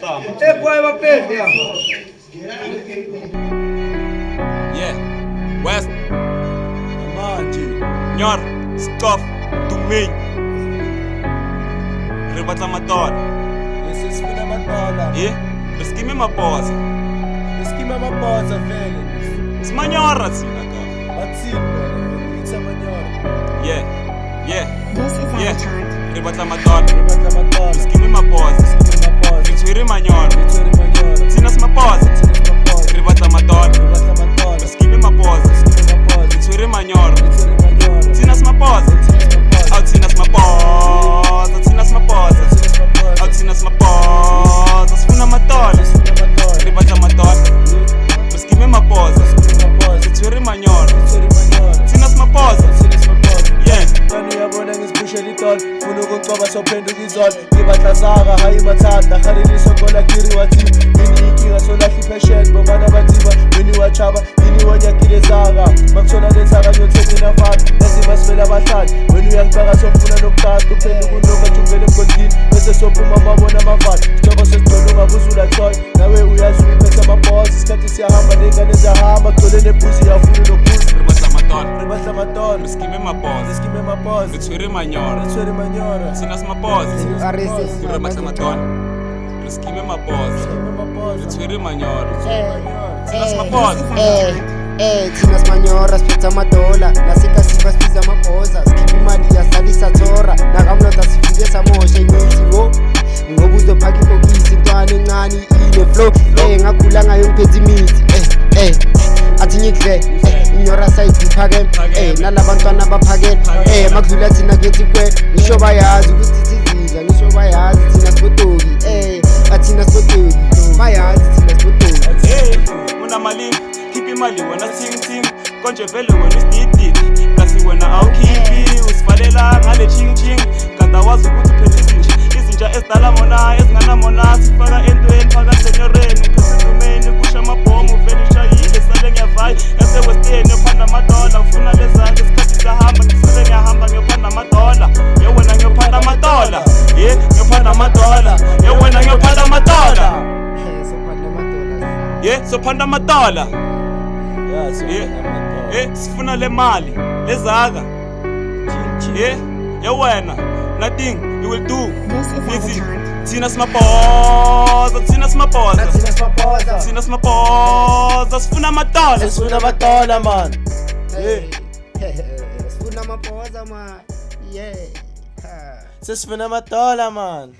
Yeah, West, Nyor, Stuff, Dumei, Rebata Mator. Yeah, Beskime Maposa. Smanyora, Sinaka. Yeah, yeah, Rebata Mator. Beskime Maposa. Bitwiri Manyor. Tinas Maposa. Rebata Mator. Beskime Maposa. Bitwiri Manyor. Tinas Maposa. Out Tinas Maposa. Tinas Maposa. Out Tinas Maposa. Sfuna Matola. Rebata Mator. Beskime Maposa. Bitwiri Manyor. Tinas Maposa. Yeah. Funa ukucoba sophenduka izolo ngibatla saka hayi mathanda khaleliso kola kiri wathi yini inkinga solahla ipatient bomana bathiba yini wachaba yini wanyakile saka makuthola lethaka nyothemina faka lazima sivela abahlali wena uyangicaka sofuna nokuthatha uphenduka unoka jungele emgodini bese sophuma amabona amavalo sitoko sesigcwele ungabuzula thoy nawe uyazi uphethe amabhosi isikhathi siyahamba nengane ziyahamba kugcwele nebhuzi yafuna nokhuzi Rebata Mator. Beskime Maposa. Bitwiri Manyor. Tinas Maposa. Rebata Mator. Beskime Maposa. Bitwiri Manyor. Tinas Maposa. Tinas Manyor, spitza madola. Nasika siva spiza maposa. Skipi mali yasalisa tora. Nakamnota sifike samosha nyisiwo. Ngoba uzophaka ibhokisi intwana encane ile flow. Ngakhula ngayo ngiphethe imithi. Athi ngikudle inyora side iphakeme nalabantwana baphakeme makudlula thina kethi kwena ngisho bayazi ukuthi sizidla ngisho bayazi thina sibotoki athina sibotoki bayazi thina sibotoki unamalini khipha imali wena ting konje vele wena usidididi kasi wena awukhiphi usivalela ngale ching kada wazi ukuthi uphethe izinja ezidala mona ezinganamona sifaka entweni phakathi enyoreni phezulumeni kusha amabhomu vele ishayile sale ngiyavayi yasewesteni yophanda amadola ufuna lezakhe isikhathi siyahamba ngisele ngiyahamba ngiyophanda amadola ye wena ngiyophanda amadola ngiyophanda amadola ye wena ngiyophanda amadola sophanda amadola sifuna le mali lezaka ye wena nothing you will do. Tinas Maposa. Sfuna Madola, man. Sfuna Maposa, man. Yeah. Sfuna Madola, man.